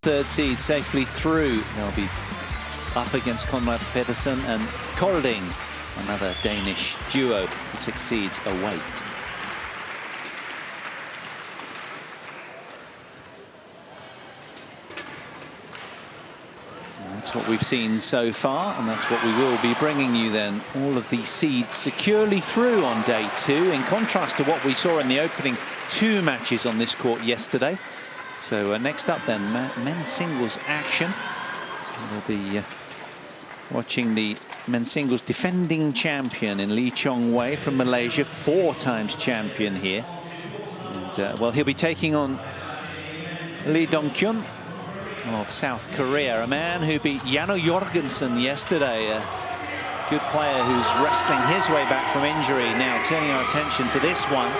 third seed safely through. They'll be up against Conrad Pedersen and Kolding, another Danish duo. The 6 seeds await. That's what we've seen so far, and that's what we will be bringing you then. All of these seeds securely through on day 2, in contrast to what we saw in the opening 2 matches on this court yesterday. So next up then, men's singles action. We'll be watching the men's singles defending champion in Chong Wei from Malaysia, 4 times champion here. And well, he'll be taking on Keun of South Korea, a man who beat Janne Jorgensen yesterday, a good player who's wrestling his way back from injury. Now turning our attention to this one.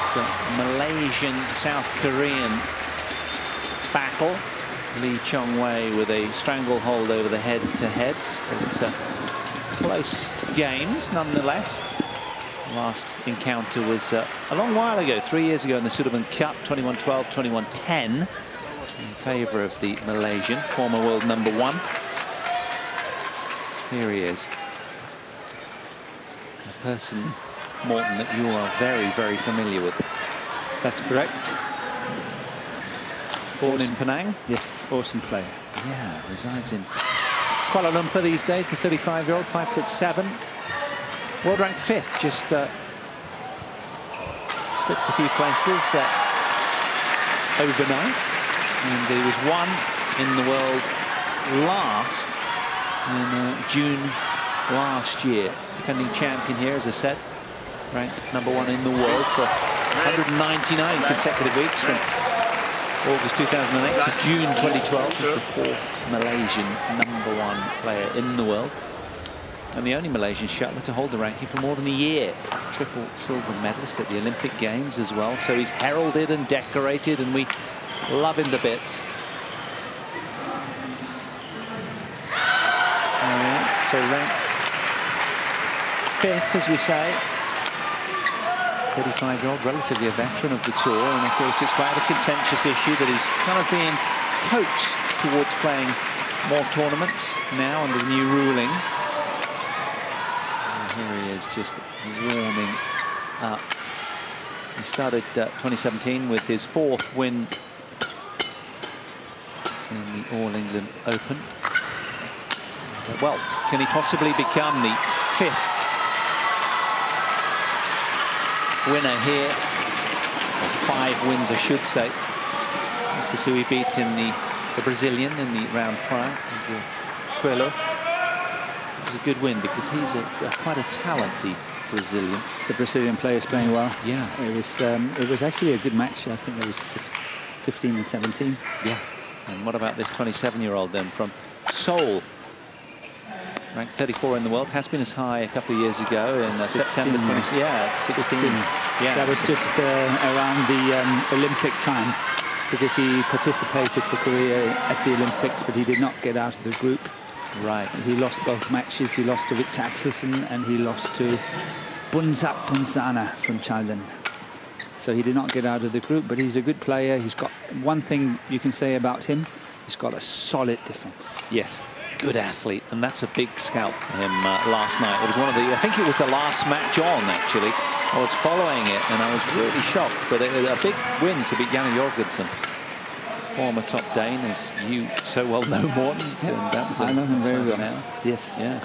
It's a Malaysian-South Korean battle. Chong Wei with a stranglehold over the head-to-heads, but close games nonetheless. Last encounter was a long while ago, 3 years ago in the Sudirman Cup, 21-12, 21-10, in favour of the Malaysian, former world number 1. Here he is. A person, Morten, that you are very, very familiar with. That's correct. Born in Penang? Yes, awesome player. Yeah, resides in Kuala Lumpur these days, the 35-year-old, 5'7". World ranked 5th, just slipped a few places overnight. And he was 1 in the world last in June last year. Defending champion here, as I said, ranked number 1 in the world for 199 consecutive weeks from August 2008 to June 2012. He's the 4th Malaysian number 1 player in the world, and the only Malaysian shuttler to hold the ranking for more than a year. Triple silver medalist at the Olympic Games as well. So he's heralded and decorated, and we love him to bits. So ranked 5th, as we say. 35-year-old, relatively a veteran of the tour, and of course it's quite a contentious issue that he's kind of being coaxed towards playing more tournaments now under the new ruling. Here he is, just warming up. He started 2017 with his 4th win in the All England Open. But, well, can he possibly become the 5th winner here? Or 5 wins, I should say. This is who he beat in the Brazilian in the round prior, Coelho. It was a good win because he's quite a talent, the Brazilian. The Brazilian players playing well. Yeah. It was actually a good match. I think it was 15 and 17. Yeah. And what about this 27-year-old then from Seoul? Ranked 34 in the world, has been as high a couple of years ago in September 20. Yeah, 16. Yeah. That was just around the Olympic time, because he participated for Korea at the Olympics, but he did not get out of the group. Right. He lost both matches. He lost to Victor Axelsen and he lost to Bunzak Punzana from Thailand. So he did not get out of the group, but he's a good player. He's got one thing you can say about him. He's got a solid defense. Yes. Good athlete, and that's a big scalp for him last night. It was one of the, I think it was the last match on, actually. I was following it and I was really shocked, but a big win to beat Janne Jorgensen. Former top Dane, as you so well know, Morten. Yeah. And that was I know him very well. Now. Yes. Yeah.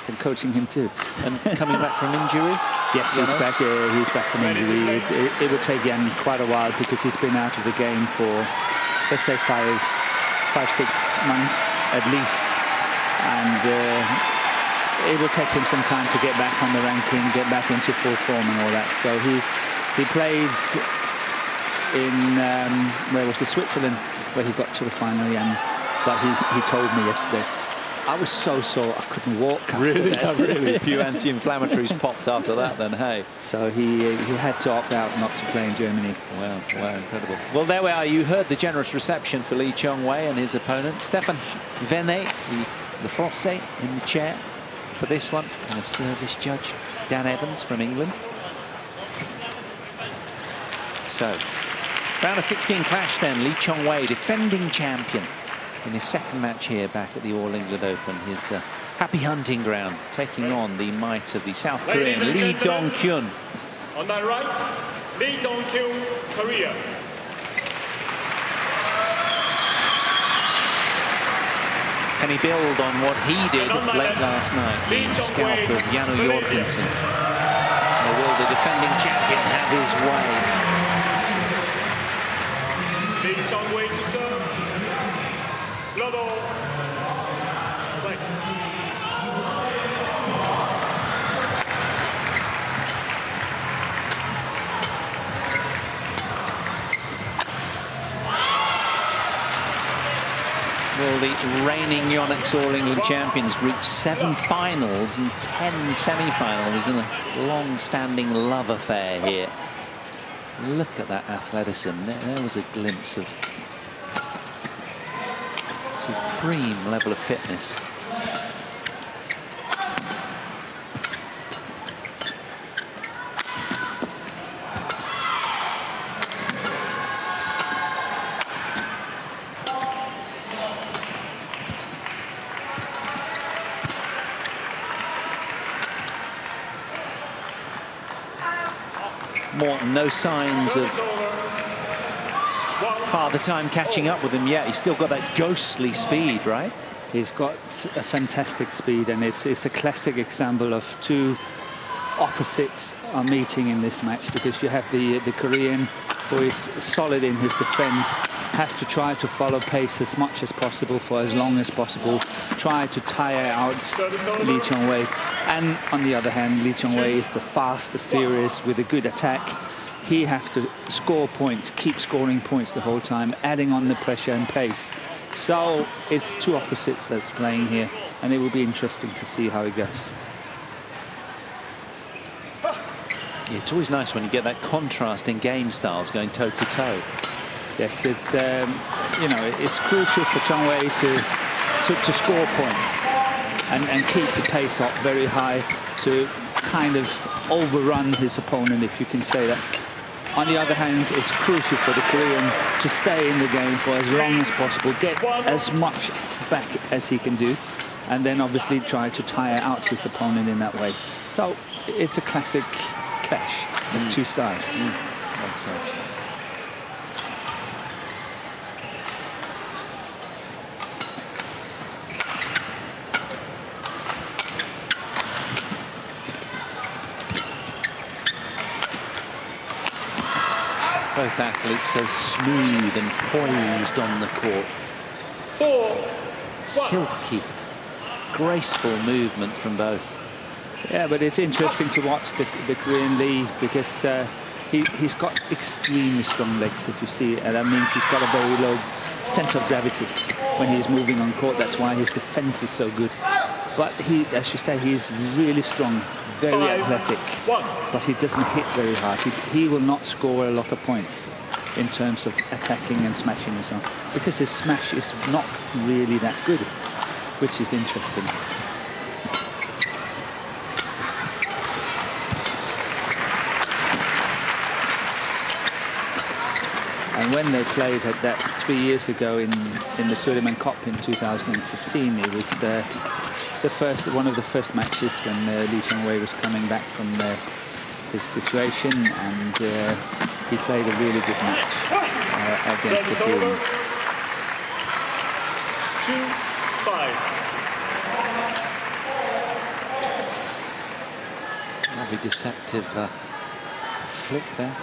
Been coaching him too. And coming back from injury? Yes, he's back. He's back from injury. It would take Jan quite a while because he's been out of the game for, let's say, 5-6 months at least, and it will take him some time to get back on the ranking, get back into full form and all that. So he played in where was it, Switzerland, where he got to the final, Jan. But he told me yesterday, I was so sore I couldn't walk. Really? Really? A few anti-inflammatories popped after that then, hey? So he had to opt out not to play in Germany. Wow, wow, incredible. Well, there we are. You heard the generous reception for Chong Wei and his opponent, Stéphane Venet, the Français in the chair for this one, and a service judge, Dan Evans from England. So, Round of 16 clash then. Lee Chong Wei, defending champion in his second match here back at the All England Open. His happy hunting ground, taking on the might of the South Korean Lee Keun. On my right, Lee Keun, Korea. Can he build on what he did late last night? The scalp of Janu Jorgensen. Or will the defending champion have his way? Lee Chong Wei to serve. Level. Play. Well, the reigning Yonex All England champions reached 7 finals and 10 semi-finals in a long-standing love affair here. Look at that athleticism. There was a glimpse of supreme level of fitness. No signs of Father Time catching up with him yet. He's still got that ghostly speed, right? He's got a fantastic speed, and it's a classic example of two opposites are meeting in this match, because you have the Korean, who is solid in his defense, have to try to follow pace as much as possible for as long as possible, try to tire out Lee Chong Wei. And on the other hand, Lee Chong Wei is the fast, the furious, with a good attack. He have to score points, keep scoring points the whole time, adding on the pressure and pace. So it's two opposites that's playing here, and it will be interesting to see how it goes. Yeah, it's always nice when you get that contrast in game styles going toe-to-toe. Yes, it's you know, it's crucial for Chong Wei to score points and keep the pace up very high to kind of overrun his opponent, if you can say that. On the other hand, it's crucial for the Korean to stay in the game for as long as possible, get as much back as he can do, and then obviously try to tire out his opponent in that way. So it's a classic clash of two styles. That's it. Both athletes so smooth and poised on the court. 4-1. Silky, graceful movement from both. Yeah, but it's interesting to watch the Korean Lee, because he's got extremely strong legs, if you see, and that means he's got a very low center of gravity when he's moving on court. That's why his defense is so good. But he, as you say, he's really strong, very athletic, but he doesn't hit very hard. He will not score a lot of points in terms of attacking and smashing and so on, because his smash is not really that good, which is interesting. And when they played at that 3 years ago in the Suleiman Cup in 2015, it was one of the first matches when Lee Chong Wei was coming back from his situation, and he played a really good match against the Keun. 2-5. Lovely deceptive flick there.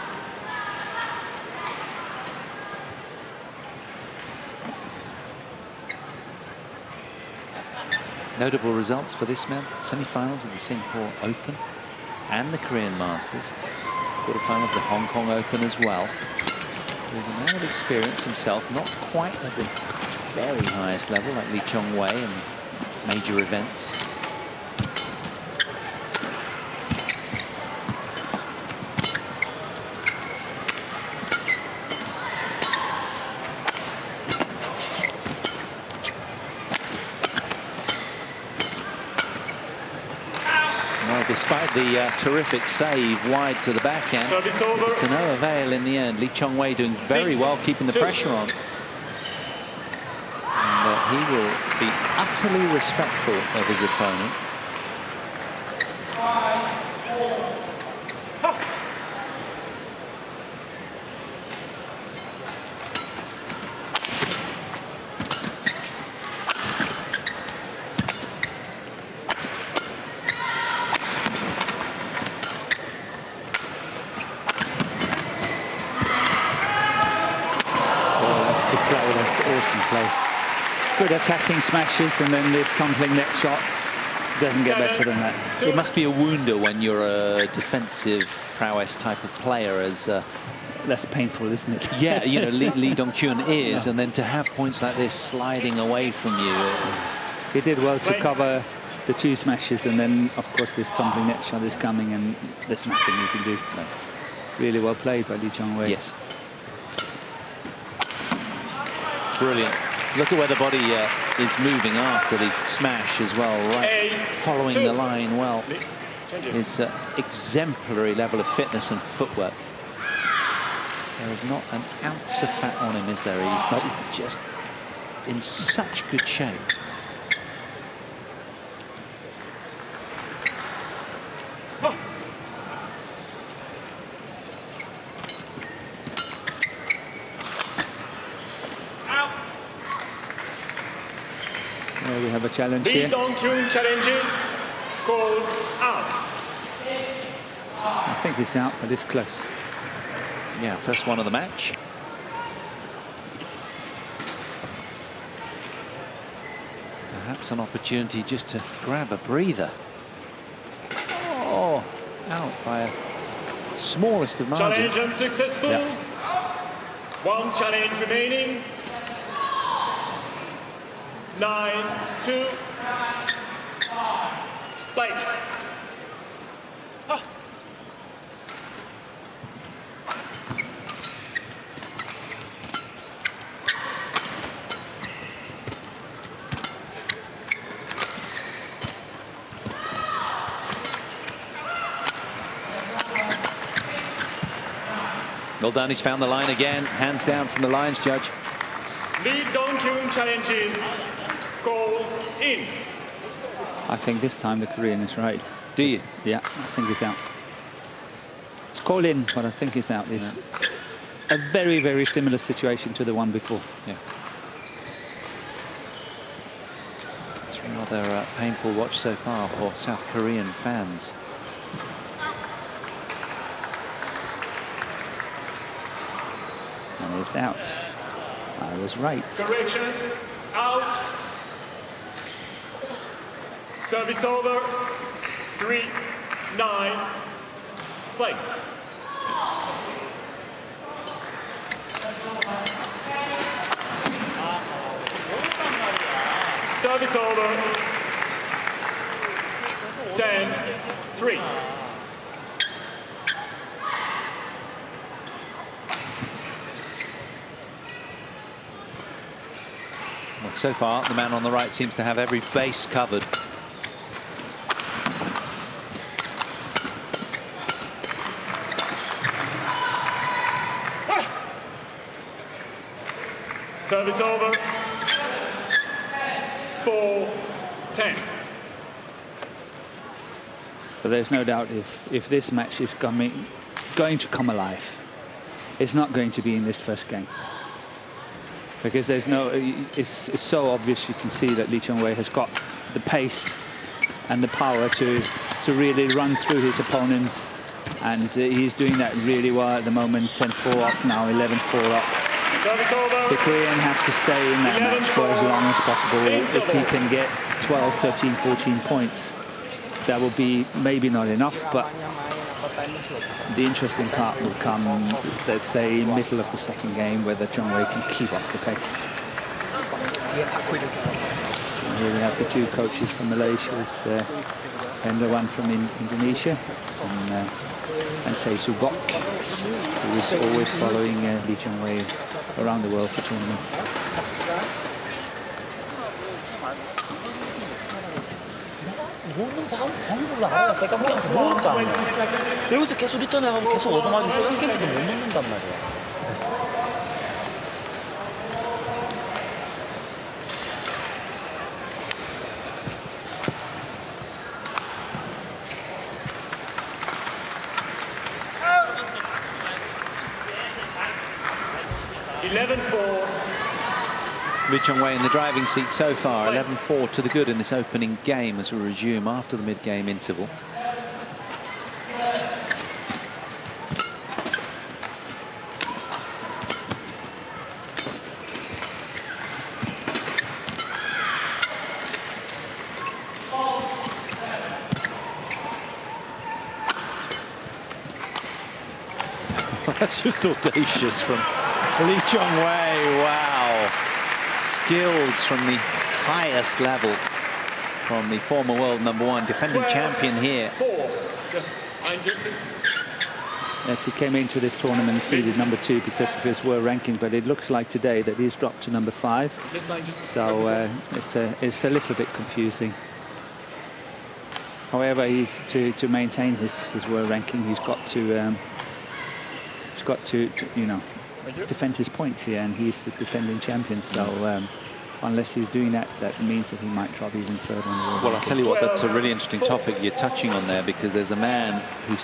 Notable results for this man: semi-finals of the Singapore Open and the Korean Masters, quarterfinals the Hong Kong Open as well. He's a man of experience himself, not quite at the very highest level like Lee Chong Wei in major events. Despite the terrific save wide to the backhand, it was to no avail in the end. Lee Chong Wei doing very well, keeping the pressure on. And he will be utterly respectful of his opponent. That's awesome play. Good attacking smashes, and then this tumbling net shot doesn't get better than that. It must be a wounder when you're a defensive prowess type of player, as less painful, isn't it? Yeah, you know, Lee Dong-kyun is, and then to have points like this sliding away from you. He did well to cover the two smashes, and then of course this tumbling net shot is coming, and there's nothing you can do. No. Really well played by Lee Chong Wei. Yes. Brilliant. Look at where the body is moving after the smash as well, right? Following the line well. His exemplary level of fitness and footwork. There is not an ounce of fat on him, is there? He's just in such good shape. We have a challenge here. Lee Dong-kyun challenges called out. I think he's out, but it's close. Yeah, first one of the match. Perhaps an opportunity just to grab a breather. Oh, out by a smallest of margins. Challenge unsuccessful. Yeah. One challenge remaining. 9-2. Play. Well done, he's found the line again. Hands down from the lines judge. Lee Dong-kyun challenges called in. I think this time the Korean is right. Do you? Yeah, I think he's out. It's called in, but I think he's out. It's a very, very similar situation to the one before. Yeah. It's a rather painful watch so far for South Korean fans. And it's out. I was right. Correction. Out. Service over. 3-9. Play. Service over. 10-3. Well, so far, the man on the right seems to have every base covered. Service over. 4-10. But there's no doubt if this match is going to come alive, it's not going to be in this first game. Because there's no, it's so obvious. You can see that Lee Chong Wei has got the pace and the power to really run through his opponent, and he's doing that really well at the moment. 10-4 up now, 11-4 up. Service over. The Korean have to stay in that match for as long as possible. If he can get 12, 13, 14 points, that will be maybe not enough, but the interesting part will come, let's say, middle of the second game, whether Chong Wei can keep up the pace. And here we have the two coaches from Malaysia, and the one from Indonesia, and Tae Soo Bok, who is always following Lee Chong Wei around the world for tournaments. 모르는 방법을 알아야 세컨 게임에서 모를 거 아니야. 여기서 계속 리턴 해가면 계속 얻어맞으면 세컨 게임도 못 넣는단 말이야. 11-4. Chong Wei in the driving seat so far, 11-4 to the good in this opening game as we resume after the mid-game interval. That's just audacious from Chong Wei. Wow. Skills from the highest level from the former world #1, defending champion here. 4. Just Angel, please. Yes, he came into this tournament seeded #2 because of his world ranking, but it looks like today that he's dropped to #5. Yes, Angel. So it's a little bit confusing. However, to maintain his world ranking, he's got to you know, defend his points here, and he's the defending champion. So unless he's doing that, that means that he might drop even further on the world. Well, I'll tell you what, that's a really interesting topic you're touching on there, because there's a man who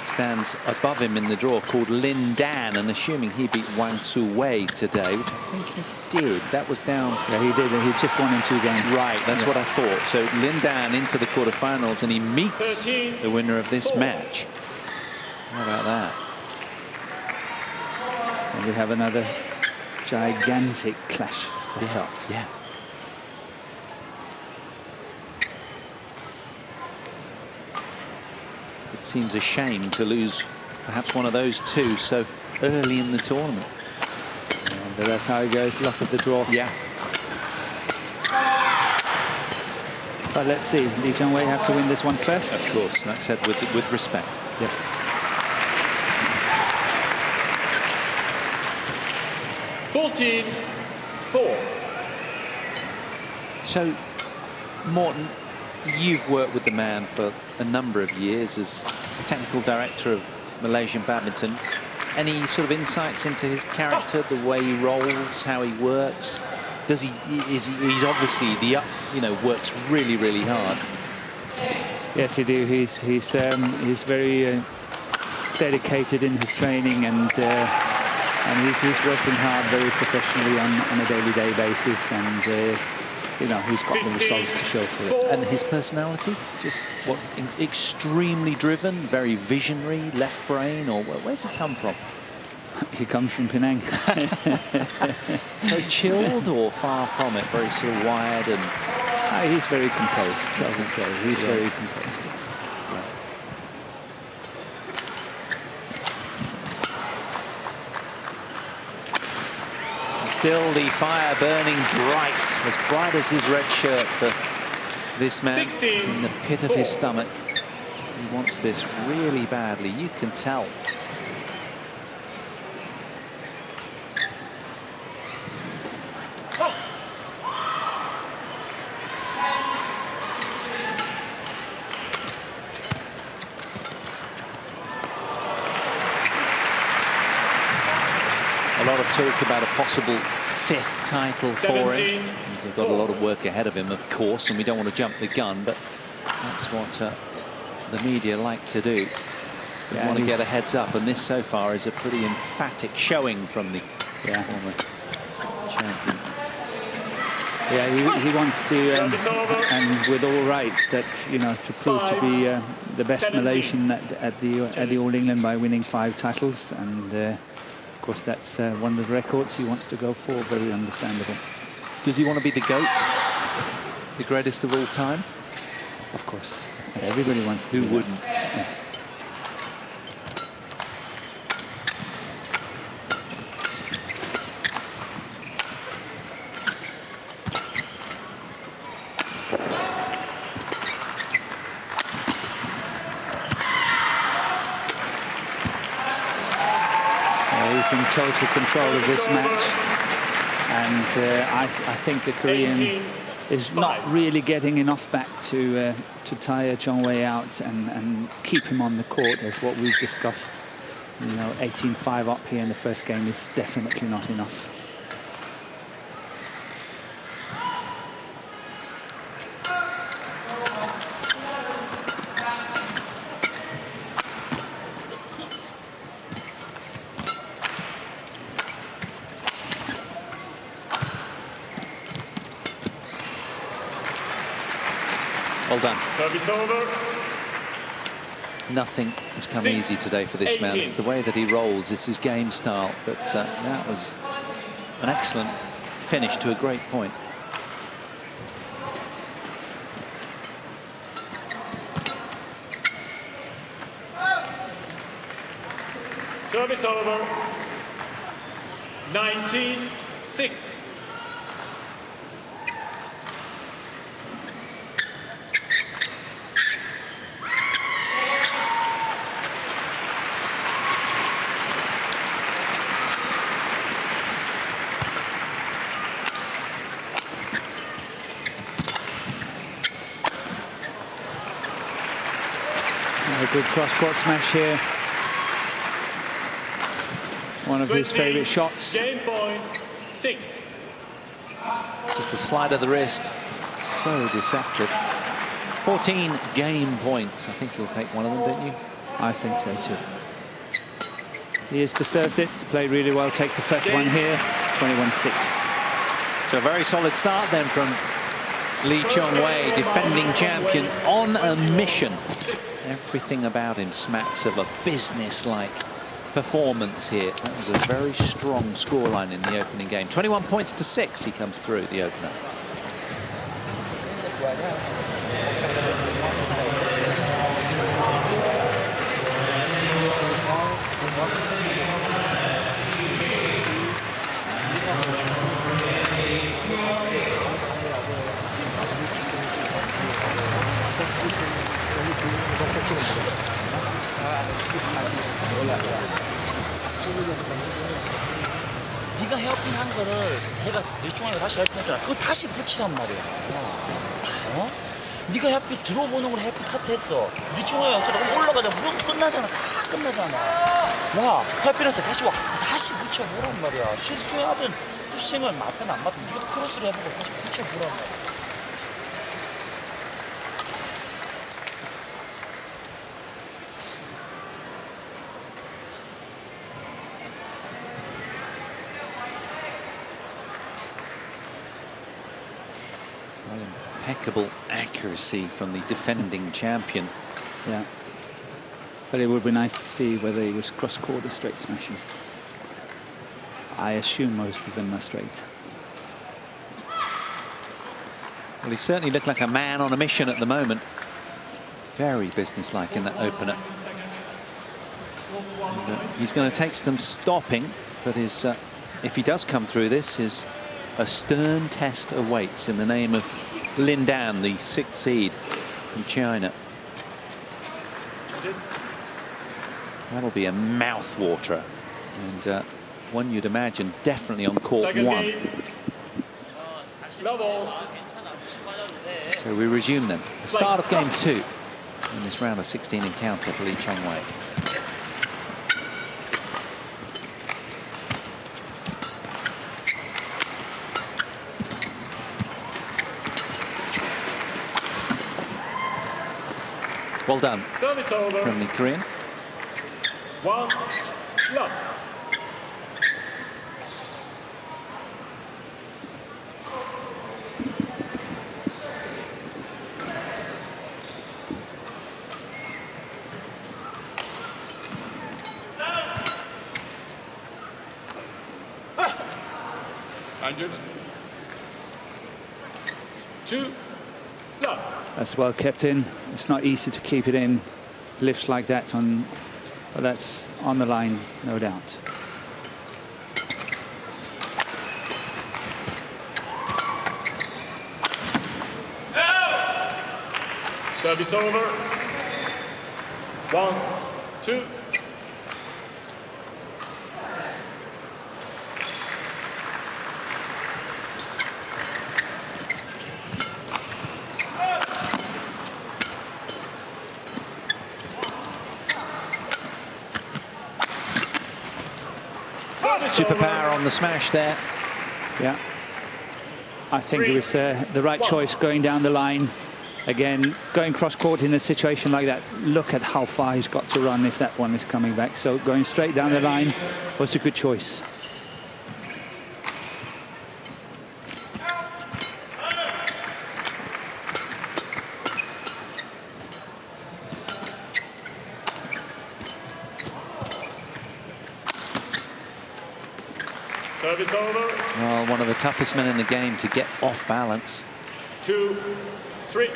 stands above him in the draw called Lin Dan, and assuming he beat Chong Wei today, which I think he did, that was down. Yeah, he did. He just won in 2 games. Right, that's what I thought. So Lin Dan into the quarterfinals, and he meets the winner of this match. How about that? And we have another gigantic clash set up. Yeah. It seems a shame to lose perhaps one of those two so early in the tournament. But that's how it goes. Luck of the draw. Yeah. But let's see. Chong Wei have to win this one first. Of course. That's said with respect. Yes. 14-4. So, Morten, you've worked with the man for a number of years as technical director of Malaysian badminton. Any sort of insights into his character, the way he rolls, how he works? Does he's obviously works really, really hard. Yes, he do. He's very dedicated in his training, and he's working hard, very professionally on a daily basis, and you know, he's got the results to show for it. And his personality, just what, extremely driven, very visionary, left brain, or where's he come from? He comes from Penang. Very chilled, or far from it, very sort of wired and. He's very composed, I would say. He's very composed. Yes. Still the fire burning bright as his red shirt for this man. 16, in the pit of his stomach. He wants this really badly, you can tell. A lot of talk about a possible 5th title for him. He's got a lot of work ahead of him, of course, and we don't want to jump the gun, but that's what the media like to do. They want to get a heads up, and this so far is a pretty emphatic showing from the former champion. Yeah, he wants to, and with all rights, that, you know, to prove to be the best 17. Malaysian at the All England by winning 5 titles, and of course that's one of the records he wants to go for. Very understandable. Does he want to be the GOAT, the greatest of all time? Of course, everybody wants to. Who wouldn't? Yeah. He's in total control of this match, and I think the is not really getting enough back to tire Chong Wei out and keep him on the court, as what we've discussed. You know, 18-5 up here in the first game is definitely not enough. Well done. Service over. Nothing has come easy today for this man. It's the way that he rolls. It's his game style. But that was an excellent finish to a great point. Service over. 19-6. A good cross-court smash here. One of his favorite shots. Game point 6. Just a slide of the wrist. So deceptive. 14 game points. I think you'll take one of them, don't you? I think so too. He has deserved it. Played really well. Take the first one here. 21-6. So a very solid start then from Lee Chong Wei, defending champion, on a mission. Everything about him smacks of a business-like performance here. That was a very strong scoreline in the opening game. 21 points to 6, he comes through the opener. 네가 헤어핀 한 거를 내가 리중앙에 다시 헤어핀 했잖아. 그거 다시 붙이란 말이야. 어? 네가 헤어핀 들어보는 걸 헤어핀 카트했어. 리중앙에 영차로 올라가자. 그럼 끝나잖아. 다 끝나잖아. 와, 헤어핀했어. 다시 와. 다시 붙여보란 말이야. 실수하든 푸싱을 맞든 안 맞든 네가 크로스를 해보고 다시 붙여보란 말이야. Impeccable accuracy from the defending champion. Yeah. But it would be nice to see whether he was cross-court or straight smashes. I assume most of them are straight. Well, he certainly looked like a man on a mission at the moment. Very businesslike in that opener. And, he's going to take some stopping, but his, if he does come through this, a stern test awaits in the name of Lin Dan, the 6th seed from China. That'll be a mouth-waterer, and one you'd imagine definitely on court Second 1. game. Level. So we resume then. The start of game 2 in this round of 16 encounter for Lee Chong Wei. Well done Service over. from the Korean. 1 love. Hundred. 2 love. That's well kept in. It's not easy to keep it in. Lifts like that on, but that's on the line, no doubt. Service over. 1 2. Superpower on the smash there. Yeah. I think it was the right choice going down the line. Again, going cross-court in a situation like that, look at how far he's got to run if that one is coming back. So going straight down the line was a good choice. Service over. Well, one of the toughest men in the game to get off balance. 2, 3.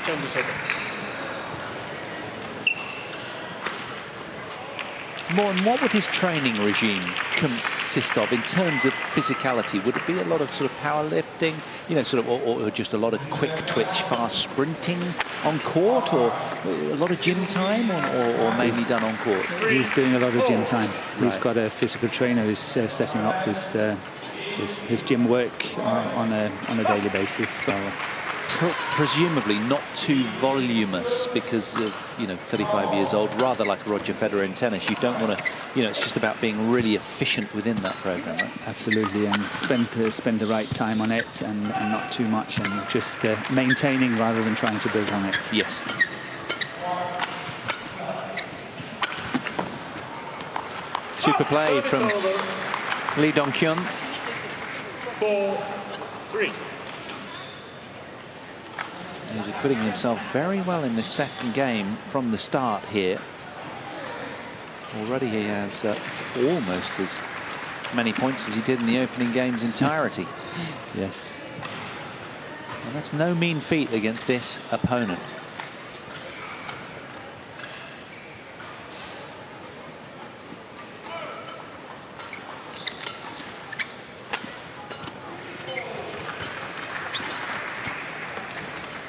Change the second. Morten, what would his training regime consist of in terms of physicality? Would it be a lot of sort of powerlifting, you know, sort of, or just a lot of quick twitch, fast sprinting on court, or a lot of gym time, or mainly done on court? He's doing a lot of gym time. He's got a physical trainer who's setting up his gym work on a daily basis. So. Presumably not too voluminous because of, you know, 35 years old, rather like Roger Federer in tennis. You don't want to, you know, it's just about being really efficient within that program, right? Absolutely, and spend the right time on it, and not too much, and just maintaining rather than trying to build on it. Yes. Super play from Lee Dong-kyun. 4-3. He's acquitting himself very well in this second game from the start here. Already he has almost as many points as he did in the opening game's entirety. Yes. And that's no mean feat against this opponent.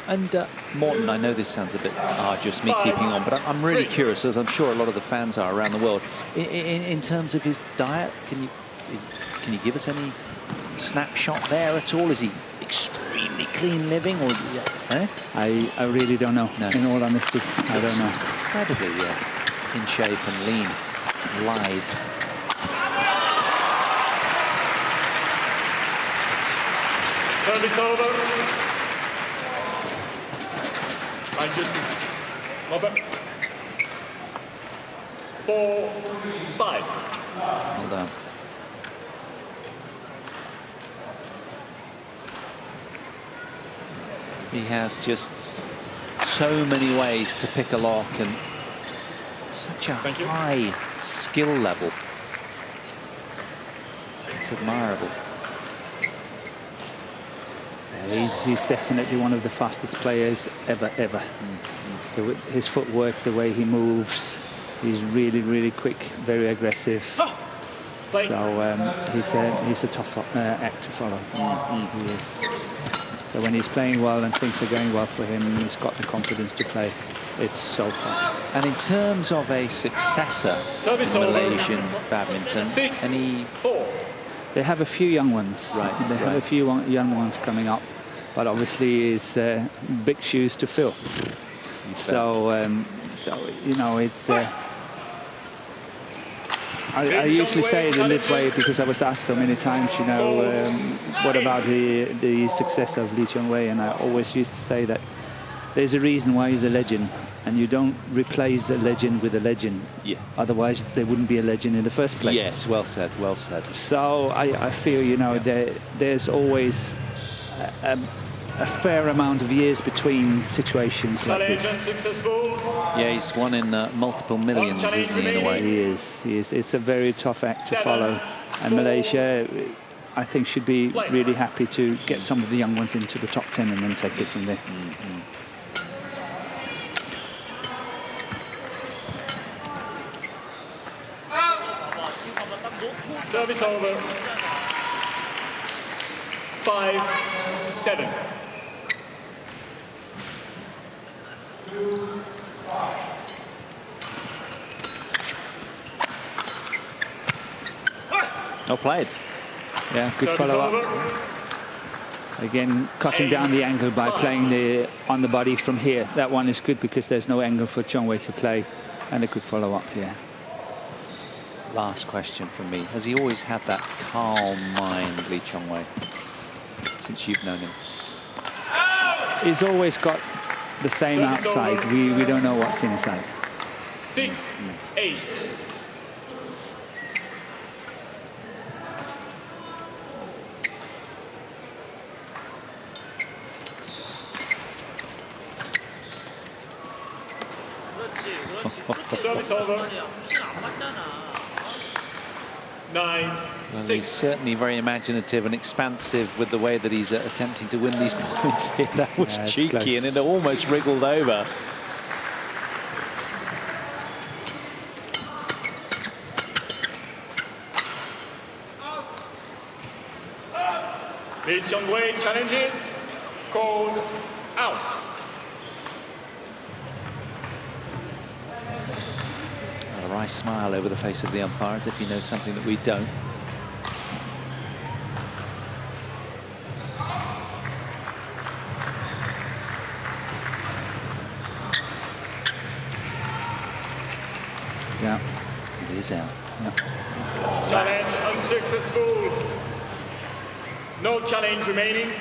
And Morten, I know this sounds a bit arduous, me keeping on, but I'm really curious, as I'm sure a lot of the fans are around the world. In terms of his diet, can you give us any snapshot there at all? Is he extremely clean living, or is he? I really don't know. No. In all honesty, I don't know. Incredibly in shape and lean, lithe. Service over. Just over. 4-5. Well done. He has just so many ways to pick a lock, and such a high skill level. It's admirable. He's definitely one of the fastest players ever. His footwork, the way he moves, he's really quick, very aggressive. So he's a tough act to follow. He is. So when he's playing well and things are going well for him, he's got the confidence to play. It's so fast. And in terms of a successor in Malaysian badminton, they have a few young ones. Right. They have a few young ones coming up, but obviously it's big shoes to fill. So you know, it's. I usually say it in this way because I was asked so many times, you know, what about the success of Chong Wei? And I always used to say that there's a reason why he's a legend, and you don't replace a legend with a legend. Yeah. Otherwise, there wouldn't be a legend in the first place. Yes, well said, well said. So I feel, you know, there's always a fair amount of years between situations like this. Yeah, he's won in multiple millions, isn't he, in a way? He is. It's a very tough act to follow. And Malaysia, I think, should be really happy to get some of the young ones into the top 10 and then take it from there. Service over. 5-7. Well played. Yeah, good follow-up. Again, cutting down the angle by playing on the body from here. That one is good because there's no angle for Chong Wei to play, and they could follow up here. Last question from me. Has he always had that calm mind, Lee Chong Wei, since you've known him? He's always got the same outside. We don't know what's inside. 6-8. Service over. 9-6. Well, he's certainly very imaginative and expansive with the way that he's attempting to win these points here. That was cheeky, close. And it almost wriggled over. Lee Chong Wei challenges, called out. A wry smile over the face of the umpire, as if he knows something that we don't. It's out. It is out. Yep. Challenge unsuccessful. No challenge remaining.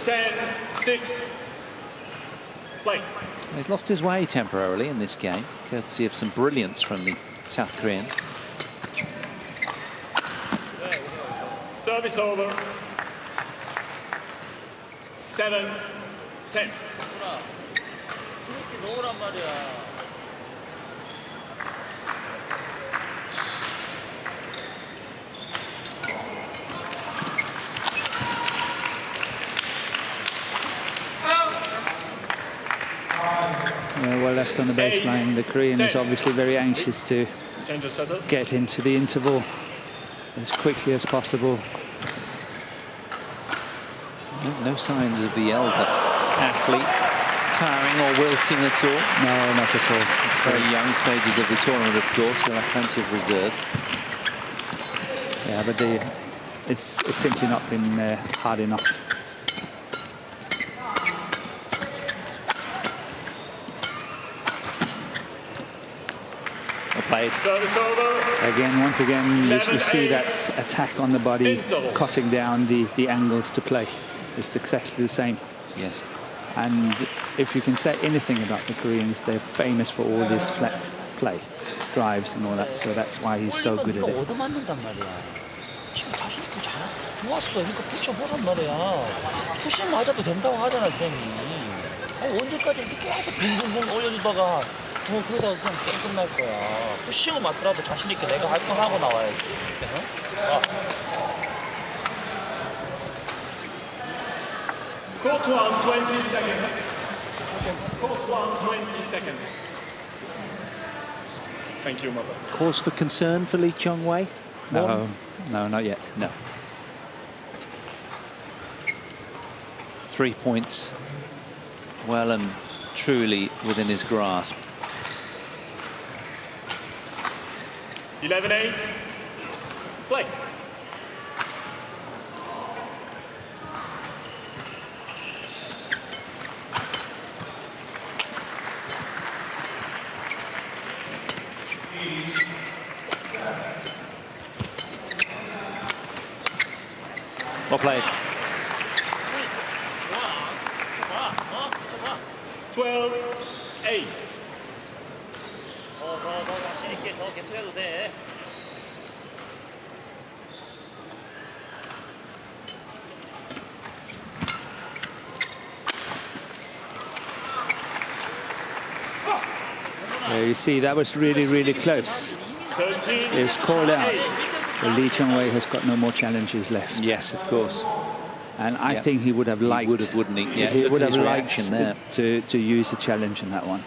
10-6. Play. He's lost his way temporarily in this game, courtesy of some brilliance from the South Korean. Service over. 7-10. 그렇게 넣으란 말이야. Well left on the baseline. The Korean is obviously very anxious to get into the interval as quickly as possible. No signs of the elder athlete tiring or wilting at all. No, not at all. It's very young stages of the tournament, of course. There are plenty of reserves. Yeah, but it's simply not been hard enough. Played. Again, once again, you see that attack on the body, cutting down the angles to play. It's exactly the same. Yes. And if you can say anything about the Koreans, they're famous for all this flat play, drives and all that. So that's why he's so good at it. 지금 자신 있고 좋았어. 그러니까 붙여보란 말이야. 투심 맞아도 된다고 하잖아, 쌤이. 아니, 언제까지 이렇게 계속 빙빙빙 올려주다가 그러다가 그냥 게임 끝날 거야. 푸싱을 맞더라도 자신 있게 내가 할 건 하고 나와야지. Court 1, 20 seconds. Court 1, 20 seconds. Thank you, mother. Cause for concern for Lee Chong Wei? No, not yet. No. 3 points well and truly within his grasp. 11-8. Play. Well played. 12-8. 더 자신 있게 더 계속 해도 돼. You see, that was really close. 13. It was called out. But Lee Chong Wei has got no more challenges left. Yes, of course. And I think he would have liked. He would have, wouldn't he? Yeah, he would have liked there. to use a challenge in that one.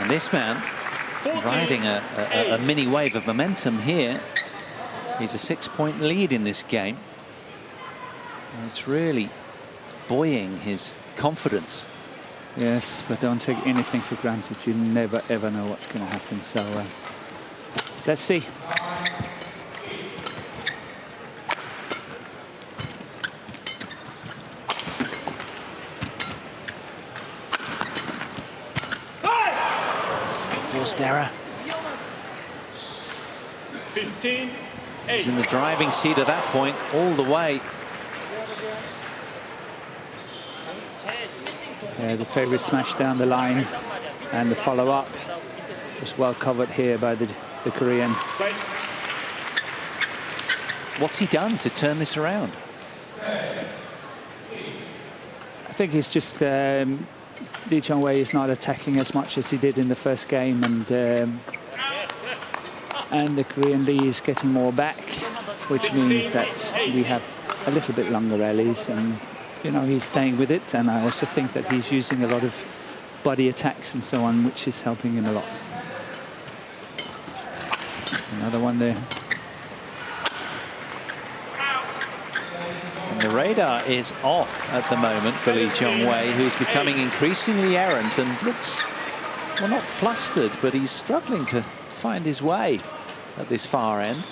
And this man riding a mini wave of momentum here. He's a 6-point lead in this game. And it's really buoying his confidence Yes, but don't take anything for granted. You never ever know what's going to happen. So let's see. Forced error. 15, He's 8. in the driving seat at that point, all the way. The favourite smash down the line, and the follow-up was well covered here by the Korean. Play. What's he done to turn this around? I think it's just Lee Chong Wei is not attacking as much as he did in the first game, and the Korean Lee is getting more back, which means that we have a little bit longer rallies, and you know, he's staying with it, and I also think that he's using a lot of body attacks and so on, which is helping him a lot. Another one there. And the radar is off at the moment for Lee Chong Wei, who's becoming increasingly errant and looks, well, not flustered, but he's struggling to find his way at this far end.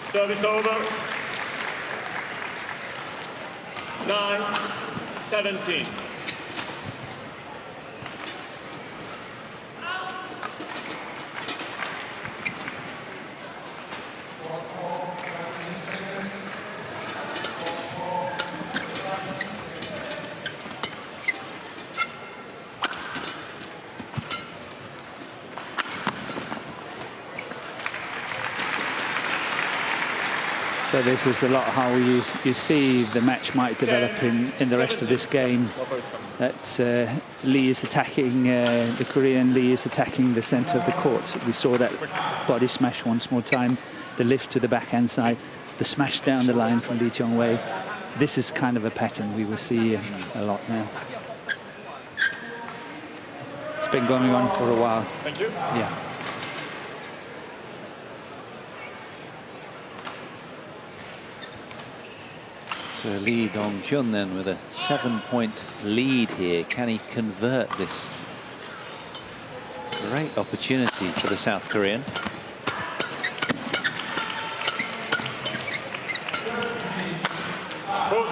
Service over. 9-17. So this is a lot how you see the match might develop in the rest of this game. That Lee is attacking, the Korean Lee is attacking the center of the court. We saw that body smash once more time, the lift to the backhand side, the smash down the line from Lee Chong Wei. This is kind of a pattern we will see a lot now. It's been going on for a while. Thank you. Yeah. So Lee Dong-kyun then with a 7-point lead here. Can he convert this? Great opportunity for the South Korean. Hold.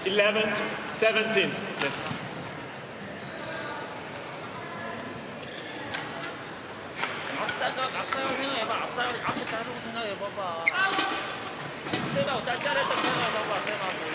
11-17. Yes. 앞사라고 생각해봐. 앞에 자르고 생각해봐봐. 세다고 짤짤했다고 생각해봐봐. 세다고.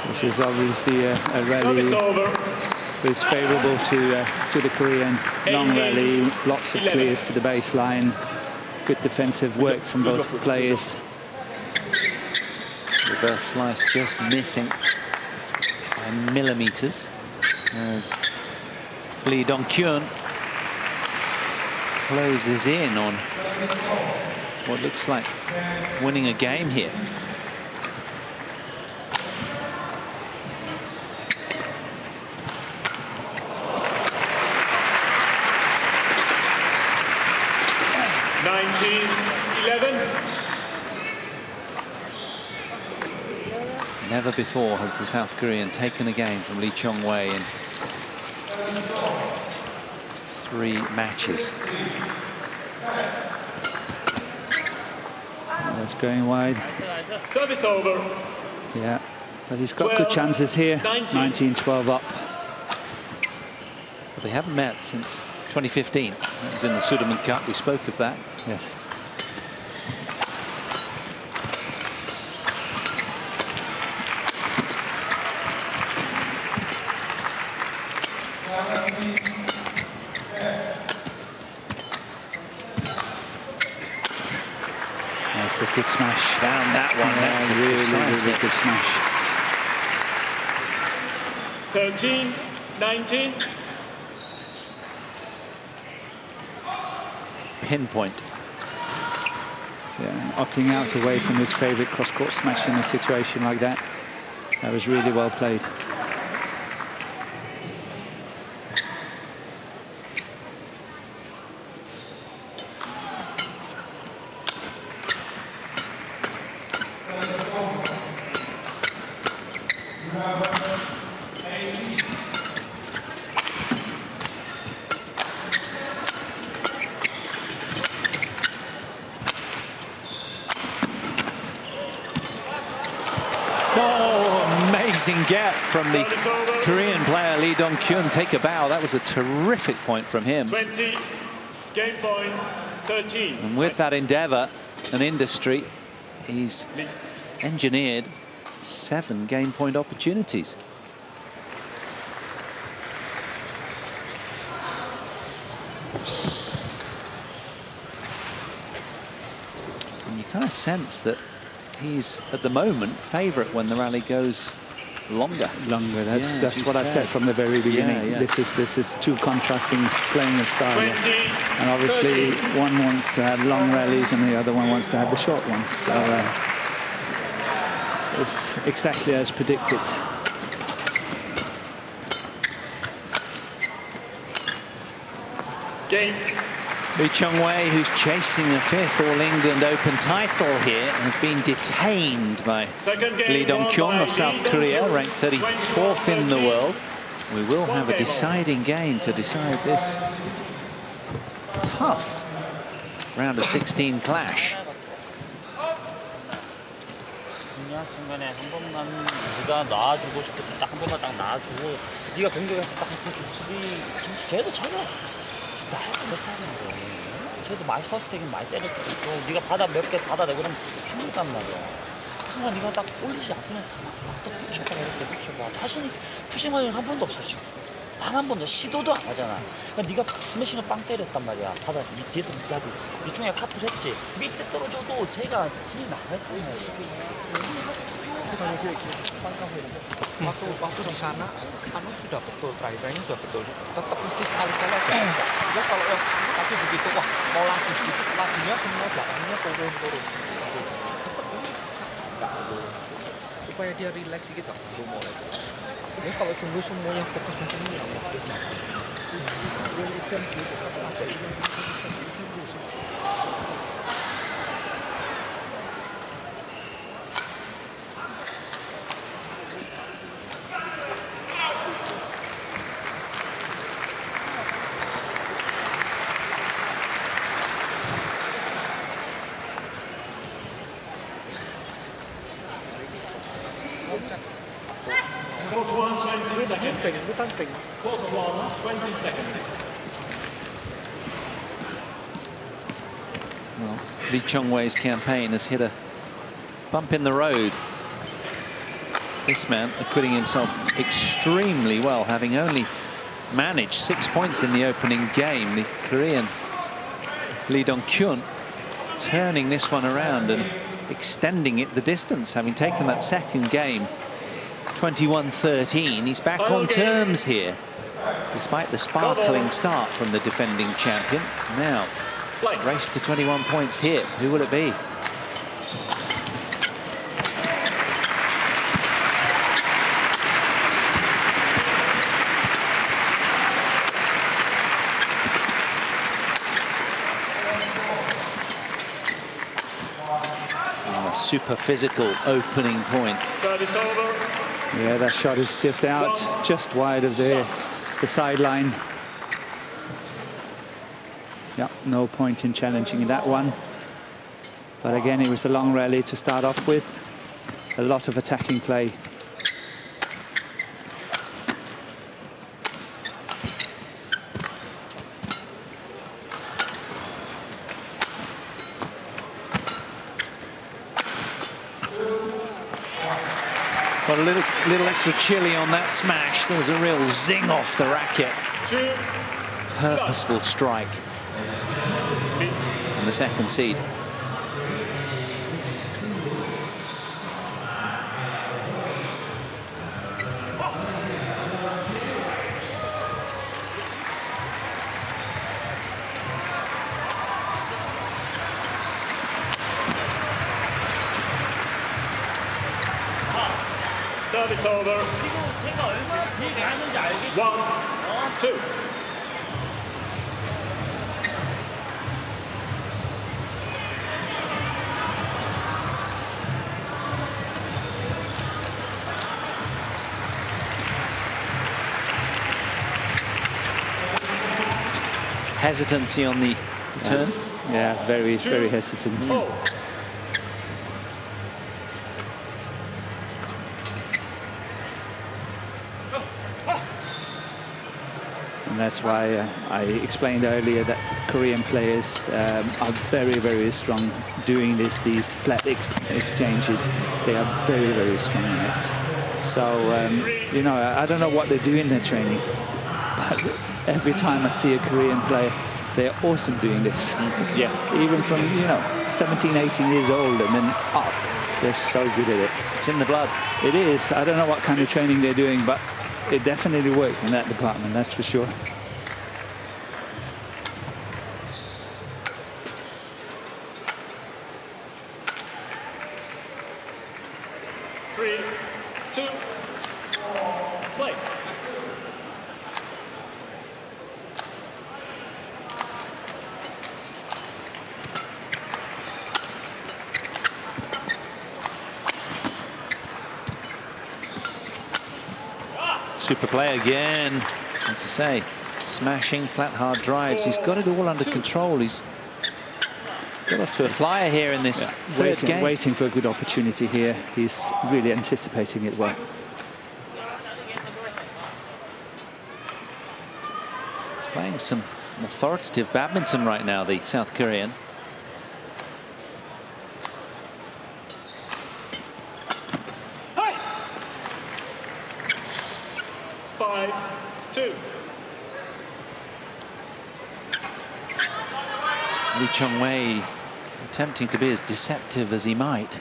This is obviously a rally Service over. that is favourable to the Korean. Long 18, rally, lots of 11. clears to the baseline. Good defensive work from both players. Reverse slice just missing by millimeters as Lee Dong-kyun closes in on what looks like winning a game here. Never before has the South Korean taken a game from Lee Chong Wei in 3 matches. That's going wide. Service over. Yeah, but he's got good chances here. 19-12 up. But they haven't met since 2015. That was in the Sudirman Cup. We spoke of that. Yes. That's a good smash. Found that one. Yeah, That's a really good smash. 13-19. Pinpoint. Yeah, and opting out away from his favourite cross-court smash in a situation like that. That was really well played. Amazing get from the Korean player Lee Dong-kyun. Take a bow. That was a terrific point from him. 20. Game point 13. And with that endeavour and industry, he's engineered 7 game point opportunities. And you kind of sense that he's at the moment favourite when the rally goes longer. That's what I said from the very beginning. Yeah. This is two contrasting playing of style. 20, And obviously 30. one wants to have long rallies and the other one wants to have the short ones. So it's exactly as predicted. Game. Lee Chong Wei, who's chasing a 5th All England Open title here, has been detained by Second game Lee Dong-kyun of South Korea, ranked 34th in the world. We will have a deciding game to decide this tough round of 16 clash. 순간에 한 번만 네가 놔주고 싶을 때 딱 한 번만 딱 놔주고 네가 공격해서 딱 수비 쟤도 차려 나이가 몇 살인데 쟤도 많이 퍼스트긴 많이 때렸고 네가 몇 개 받아내고 그러면 힘들단 말이야. 그 순간 네가 딱 올리지 않으면 딱 붙여봐 이렇게 붙여봐. 자신이 푸싱을 한 번도 없어 지금. 단 한 번도 시도도 안 하잖아. 그러니까 네가 스매싱을 빵 때렸단 말이야. 뒤에서 나도 이쪽에 카트를 했지. 밑에 떨어져도 쟤가 뒤에 나갔단 말이야. Waktu di sana anu sudah betul, terakhirnya sudah betul, tetap mesti sekali-sekali aja. Ya kalau tapi begitu wah mau laju sedikit lajunya semua belakangnya turun supaya dia rileks gitu belum mulai. Terus kalau jumlah semuanya fokus macam ini ya waktu capek. Ikan gitu aja ini bisa ikan busuk. Quarter one, 20 seconds. Well, Lee Chong Wei's campaign has hit a bump in the road. This man acquitting himself extremely well, having only managed 6 points in the opening game. The Korean Lee Dong-kyun turning this one around and extending it the distance, having taken that second game 21-13. He's back on terms here, despite the sparkling start from the defending champion. Now, race to 21 points here. Who will it be? super physical opening point. Service over. Yeah, that shot is just out, just wide of the sideline. Yeah, no point in challenging that one. But again, it was a long rally to start off with. A lot of attacking play. Got a little extra chilly on that smash. There was a real zing off the racket. Purposeful strike. And the second seed. Service over. 지금 제가 얼마나 되게 하는지 알겠지? 1, 2. Hesitancy on the turn. Yeah, very hesitant. And that's why I explained earlier that Korean players are very strong doing these flat exchanges. They are very strong in it. So, you know, I don't know what they do in their training, but every time I see a Korean player, they're awesome doing this. Yeah. Even from, you know, 17, 18 years old and then up, they're so good at it. It's in the blood. It is. I don't know what kind of training they're doing, but it definitely worked in that department, that's for sure. Three, two, play. Super play again. As you say, smashing flat hard drives. He's got it all under control. He's got off to a flyer here in this third game. Waiting for a good opportunity here. He's really anticipating it well. He's playing some authoritative badminton right now, the South Korean. Chong Wei attempting to be as deceptive as he might.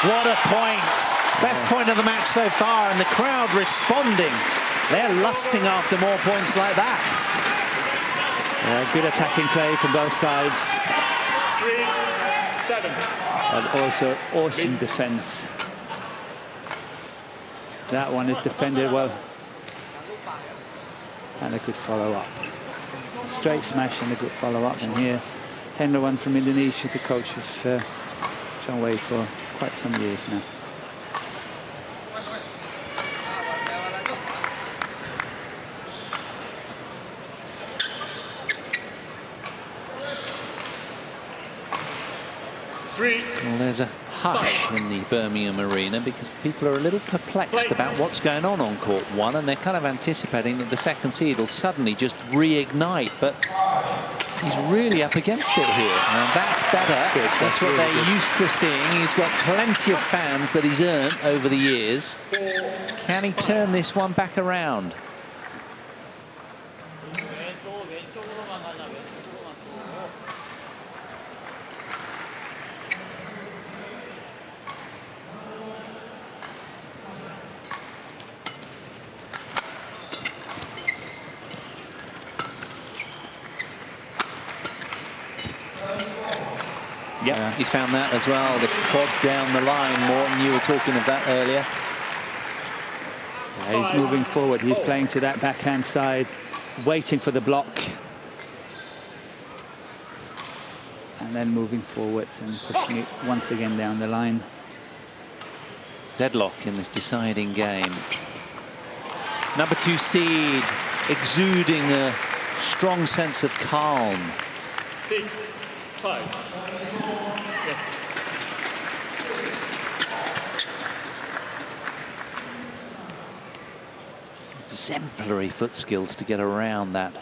What a point. Best point of the match so far, and the crowd responding. They're lusting after more points like that. Good attacking play from both sides. 3-7. And also awesome defense. That one is defended well. And a good follow-up. Straight smash and a good follow-up. And here, Henrawan from Indonesia, the coach of Chong Wei for quite some years now. Well, there's a hush in the Birmingham arena because people are a little perplexed about what's going on court one, and they're kind of anticipating that the second seed will suddenly just reignite, but he's really up against it here, and that's better. That's what really they're used to seeing. He's got plenty of fans that he's earned over the years. Can he turn this one back around? Yeah, he's found that as well. The prod down the line. Morton, you were talking of that earlier. Yeah, he's moving forward. He's playing to that backhand side, waiting for the block. And then moving forwards and pushing it once again down the line. Deadlock in this deciding game. Number 2 seed, exuding a strong sense of calm. 6-5. Yes. Exemplary foot skills to get around that.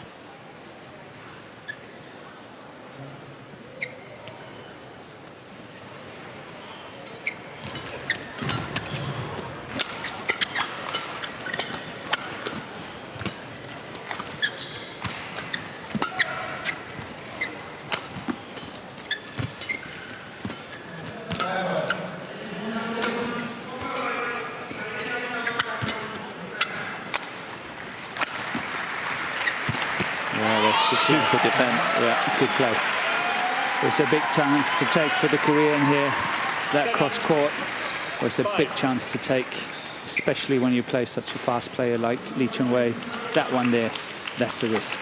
Super defense. Yeah, good play. It's a big chance to take for the Korean here. That cross court was a big chance to take, especially when you play such a fast player like Lee Chong Wei. That one there, that's the risk.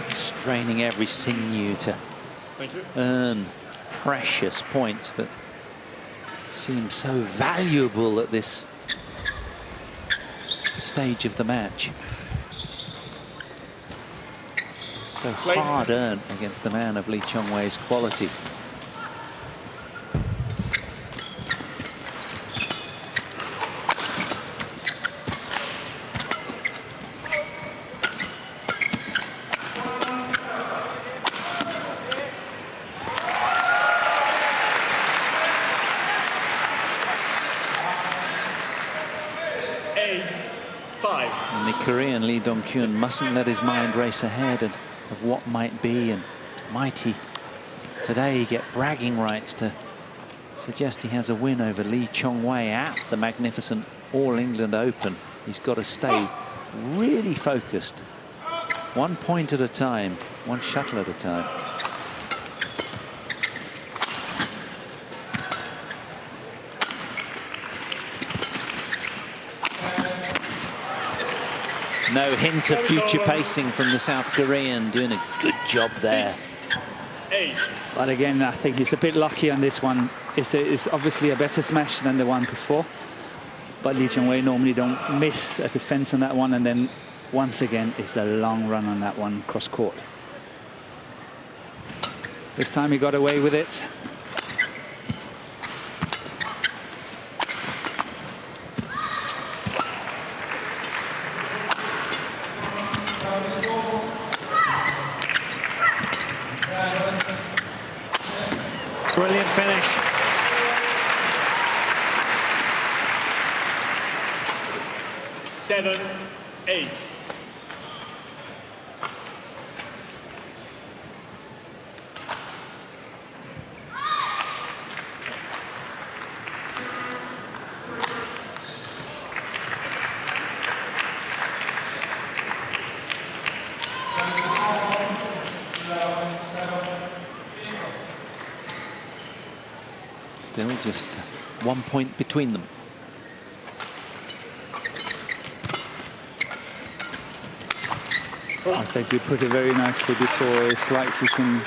Straining every sinew to earn precious points that seem so valuable at this stage of the match. So hard earned against a man of Lee Chong Wei's quality. And the Korean Lee Dong-kyun mustn't let his mind race ahead of what might be, and might he today get bragging rights to suggest he has a win over Lee Chong Wei at the magnificent All England Open. He's got to stay really focused, 1 point at a time, one shuttle at a time. No hint of future pacing from the South Korean, doing a good job there. 6-8. But again, I think he's a bit lucky on this one. It's obviously a better smash than the one before. But Lee Chong Wei normally don't miss a defense on that one. And then once again, it's a long run on that one cross court. This time he got away with it. Brilliant finish. Seven, 8. Still just 1 point between them. I think you put it very nicely before. It's like you can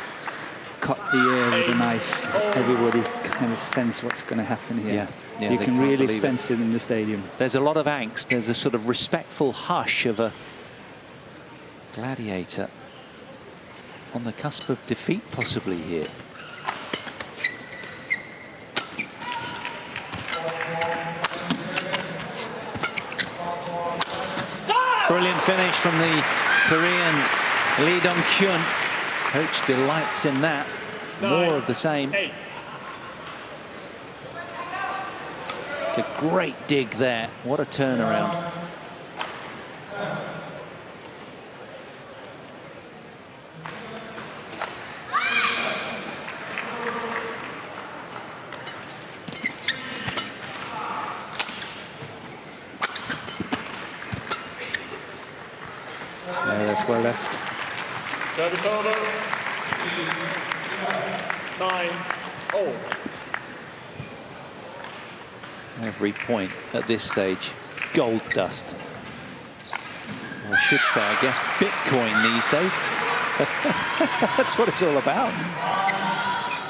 cut the air with a knife. Everybody kind of sense what's going to happen here. Yeah, you they can can't really believe sense it in the stadium. There's a lot of angst. There's a sort of respectful hush of a gladiator on the cusp of defeat possibly here. Brilliant finish from the Korean Lee Dong-kyun. Coach delights in that. More of the same. 8. It's a great dig there. What a turnaround. Yeah, that's well left. Service over. 9-all. Every point at this stage, gold dust. Or I should say, I guess, Bitcoin these days. That's what it's all about.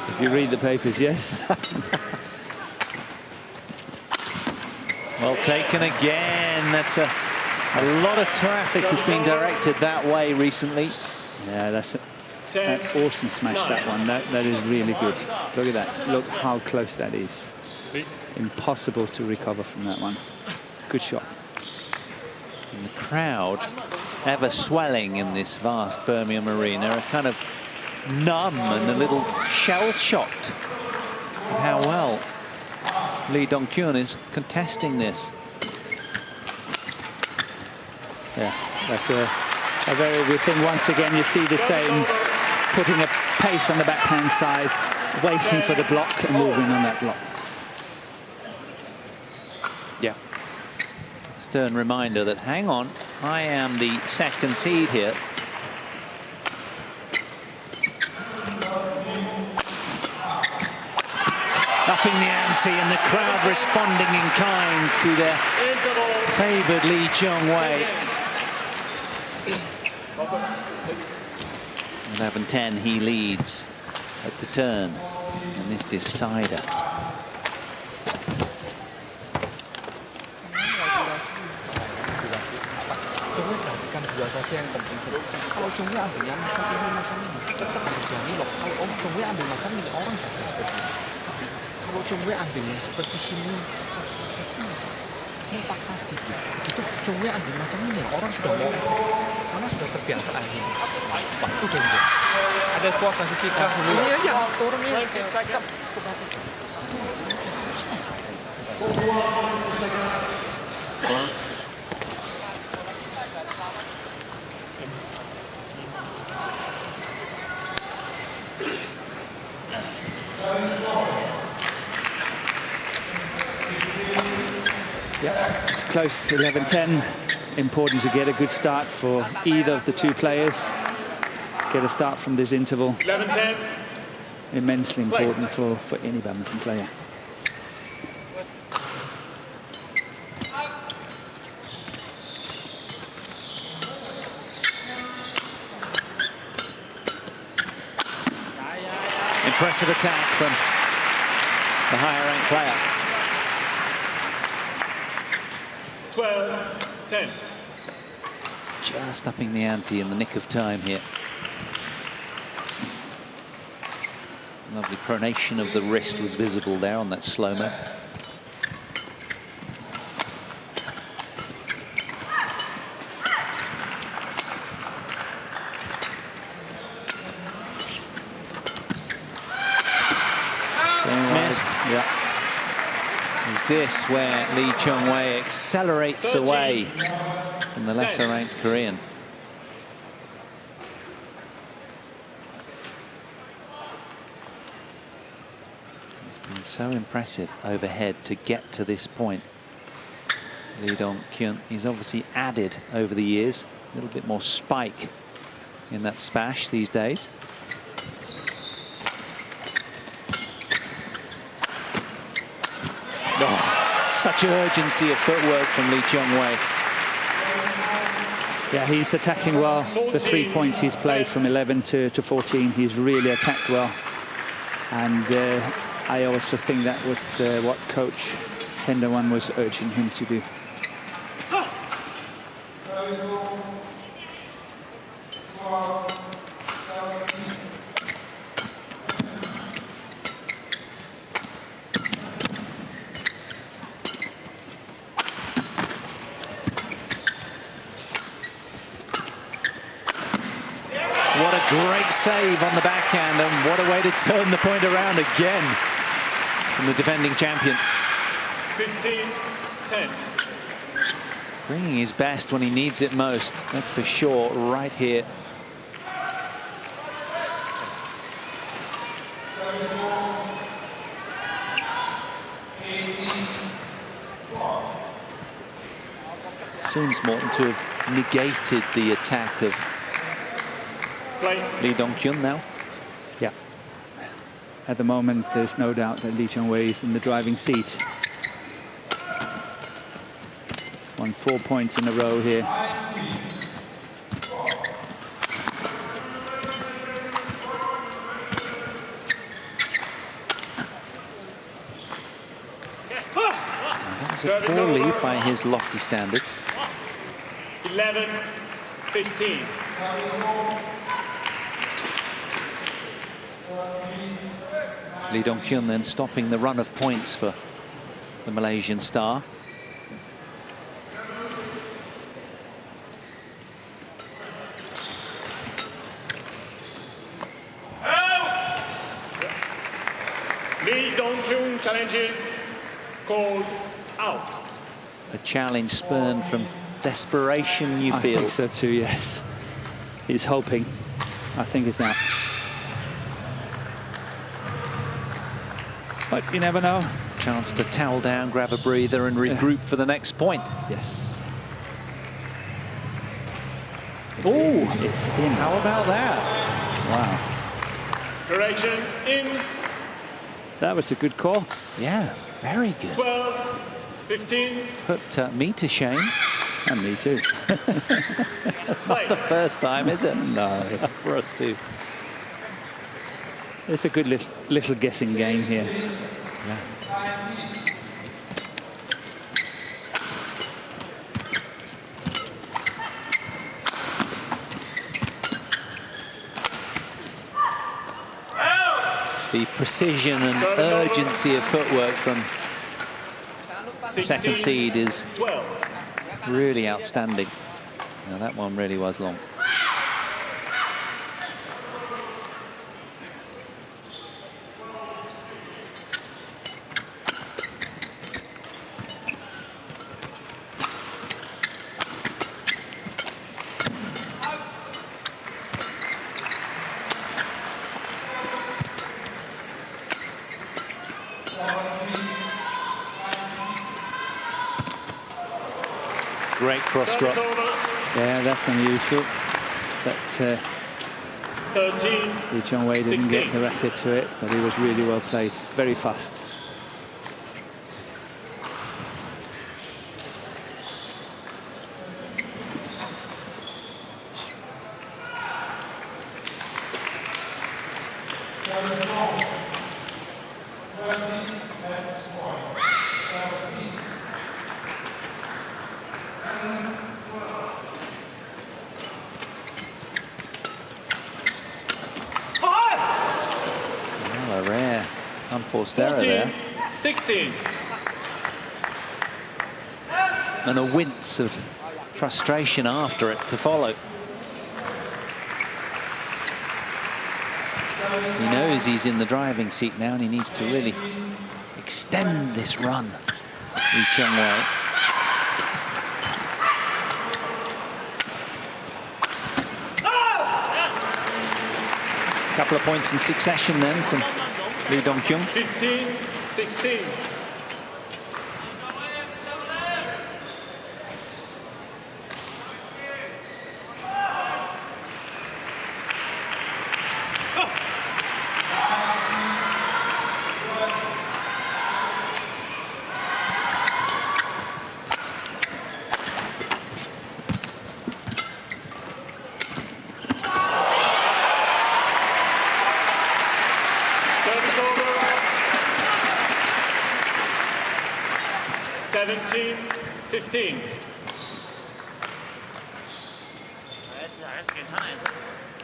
If you read the papers, yes. Well taken again. That's a lot of traffic has been directed that way recently. Yeah, that's an awesome smash, that one. That is really good. Look at that. Look how close that is. Impossible to recover from that one. Good shot. And the crowd, ever swelling in this vast Birmingham arena, are kind of numb and a little shell-shocked at how well Lee Dong-kyun is contesting this. Yeah, that's a very good thing. Once again, you see the same, putting a pace on the backhand side, waiting for the block and moving on that block. Yeah. Stern reminder that, hang on, I am the second seed here. Upping the ante, and the crowd responding in kind to their favoured Lee Chong Wei. 11-10, he leads at the turn in this decider. Dua saja yang penting. Kalau Chong Wei ambil yang macam ini, tetap berjani loh. Kalau Chong Wei ambil macam ini, orang jaga seperti ini. Kalau Chong Wei ambil yang seperti sini, mau paksa sedikit. Begitu Chong Wei ambil macam ini, orang sudah mau, karena sudah terbiasa ini. Waktu danger. Ada kuat klasifikasi dulu. Iya, turunnya sikap. Yeah, it's close, 11-10. Important to get a good start for either of the two players. Get a start from this interval. 11-10. Immensely important for any badminton player. Impressive attack from the higher ranked player. 12-10. Just upping the ante in the nick of time here. Lovely pronation of the wrist was visible there on that slow-mo. It's missed. Yeah. Is this where Lee Chong Wei accelerates away from the lesser-ranked Korean? It's been so impressive overhead to get to this point. Lee Dong-kyun, he's obviously added over the years a little bit more spike in that spash these days. Oh, such urgency of footwork from Lee Chong Wei. Yeah, he's attacking well. The 3 points he's played from 11 to 14, he's really attacked well. And I also think that was what Coach Henderwan was urging him to do. What a great save on the backhand, and what a way to turn the point around again from the defending champion. 15-10. Bringing his best when he needs it most, that's for sure, right here. seems, Morton, to have negated the attack of Lee Dong-kyun now. Yeah. At the moment, there's no doubt that Lee Chong Wei is in the driving seat. Won 4 points in a row here. That was a poor leave by his lofty standards. 11-15. Lee Dong-kyun then stopping the run of points for the Malaysian star. Lee Dong-kyun challenges called out. A challenge spurned from desperation, you feel? I think so too, yes. He's hoping. I think it's out. But you never know. Chance to towel down, grab a breather and regroup for the next point. Yes. Oh, it's in. How about that? Wow. Correction in. That was a good call. Yeah, very good. 12-15. Put me to shame. And me too. That's not the first time, is it? No. For us too. It's a good little guessing game here. Yeah. The precision and urgency of footwork from the second seed is really outstanding. Now that one really was long. Great cross drop. Yeah, that's unusual. But Lee Chong Wei didn't get the racket to it, but he was really well played. Very fast. Well, a rare unforced error there. 16. And a wince of frustration after it to follow. He knows he's in the driving seat now and he needs to really extend this run. Lee Chong Wei. Couple of points in succession then from Lee Dong-kyun. 15-16. Service over. 17-15.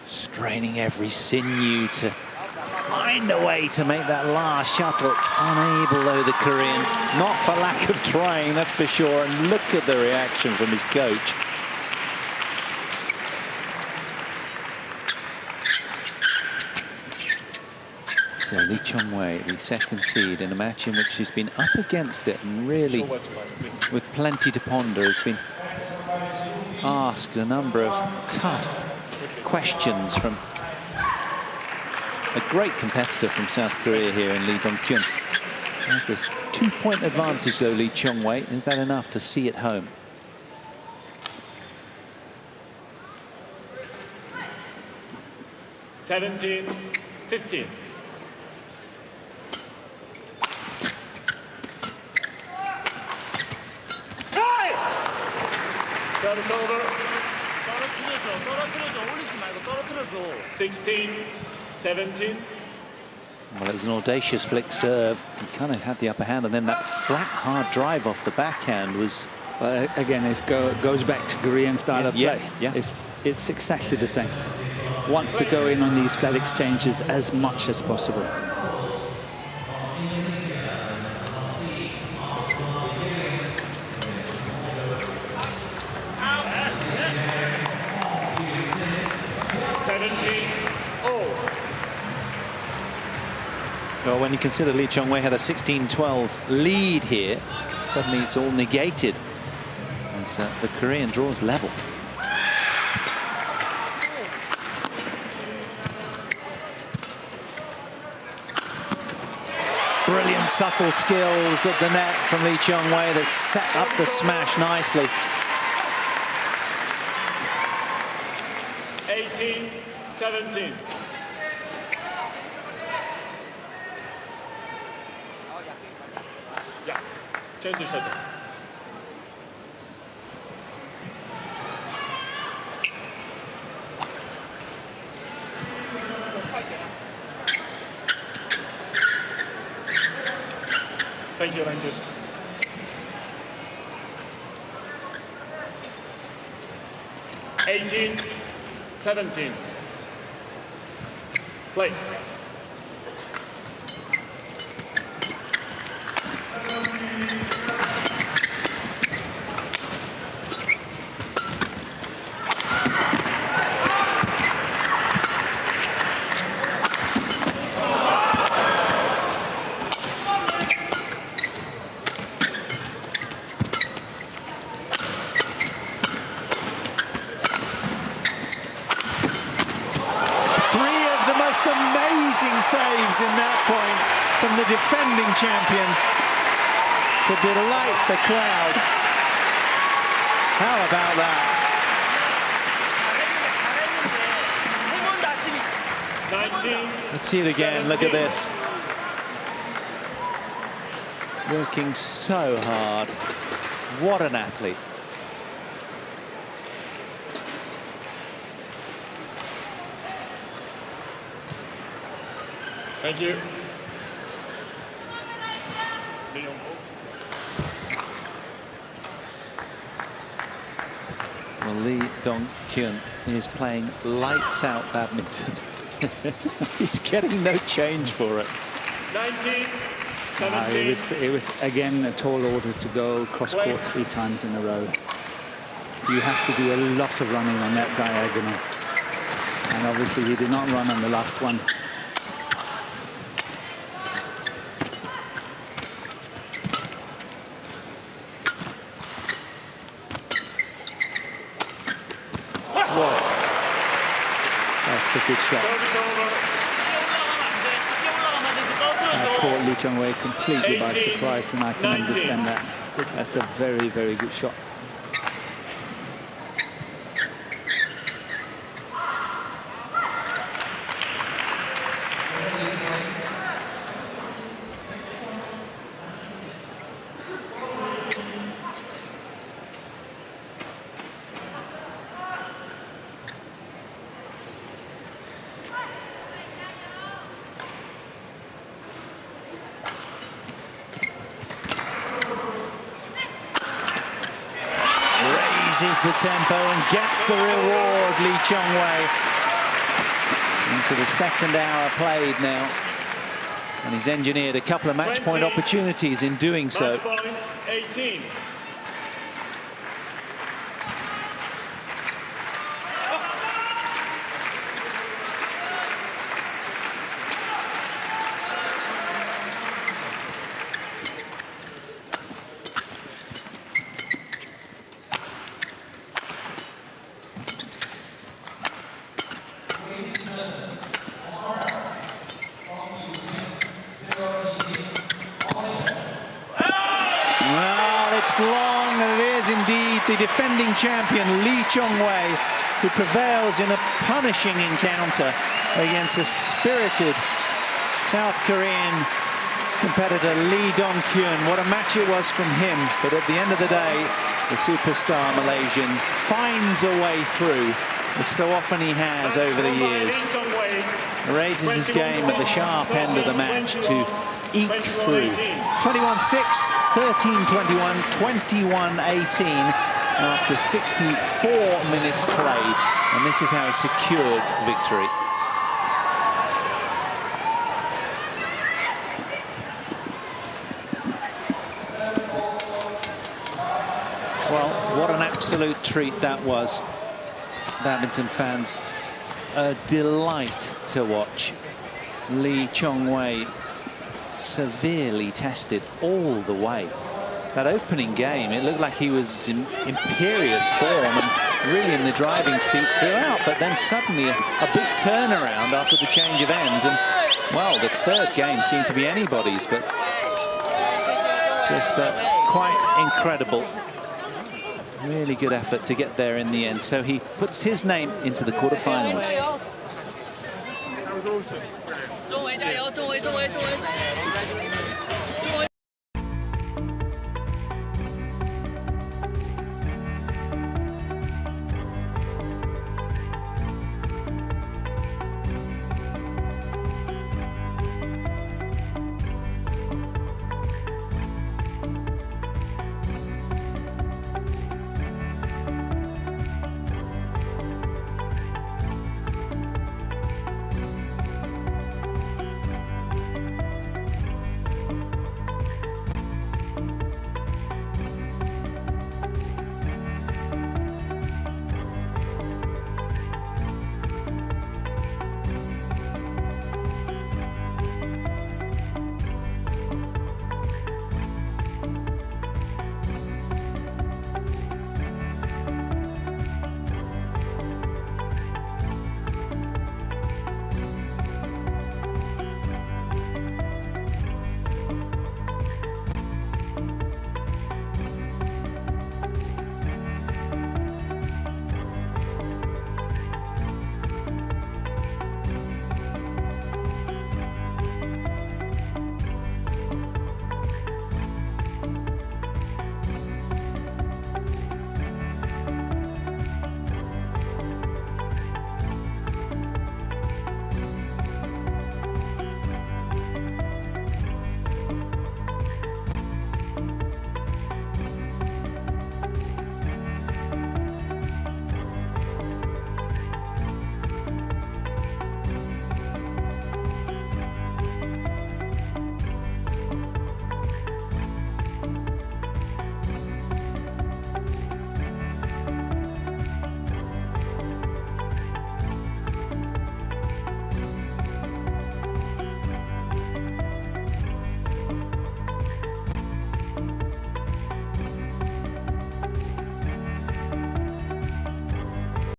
Straining every sinew to find a way to make that last shuttle. Unable, though, the Korean. Not for lack of trying, that's for sure. And look at the reaction from his coach. So Lee Chong Wei, the second seed in a match in which he's been up against it and really, with plenty to ponder, has been asked a number of tough questions from a great competitor from South Korea here in Lee Dong-kyun. Has this 2-point advantage, though, Lee Chong Wei. Is that enough to see it home? 17-15. Service over. 떨어뜨려줘. 올리지 말고 떨어뜨려줘. 16-17. Well, it was an audacious flick serve. He kind of had the upper hand, and then that flat, hard drive off the backhand was... Again, it goes back to Korean style of play. Yeah. It's exactly the same. Wants to go in on these flat exchanges as much as possible. Well, when you consider Lee Chong Wei had a 16-12 lead here, suddenly it's all negated as the Korean draws level. Brilliant subtle skills at the net from Lee Chong Wei that set up the smash nicely. 18-17. Yeah, change the shuttle. Thank you, Rangers. (18, 17). Play. Amazing saves in that point from the defending champion to delight the crowd. How about that? 19. Let's see it again. Look at this. Working so hard. What an athlete. Thank you. Well, Lee Dong-kyun is playing lights out badminton. He's getting no change for it. 19, 17. It was again a tall order to go cross court 3 times in a row. You have to do a lot of running on that diagonal, and obviously he did not run on the last one. That's a good shot. Caught Lee Chong Wei completely by surprise, and I can understand that. That's a very, very good shot. Raises the tempo and gets the reward, Lee Chong Wei. Into the second hour played now. And he's engineered a couple of match point opportunities in doing so. Match point 18. It's long, and it is indeed the defending champion Lee Chong Wei who prevails in a punishing encounter against a spirited South Korean competitor Lee Dong-kyun. What a match it was from him, but at the end of the day, the superstar Malaysian finds a way through, as so often he has over the years. Raises his game at the sharp end of the match to eke through. 21-6, 13-21, 21-18 after 64 minutes played, and this is how he secured victory. Well, what an absolute treat that was. Badminton fans, a delight to watch. Lee Chong Wei severely tested all the way. That opening game, it looked like he was in imperious form and really in the driving seat throughout, but then suddenly a big turnaround after the change of ends, and well, the third game seemed to be anybody's, but just quite incredible. Really good effort to get there in the end. So he puts his name into the quarterfinals. That was awesome.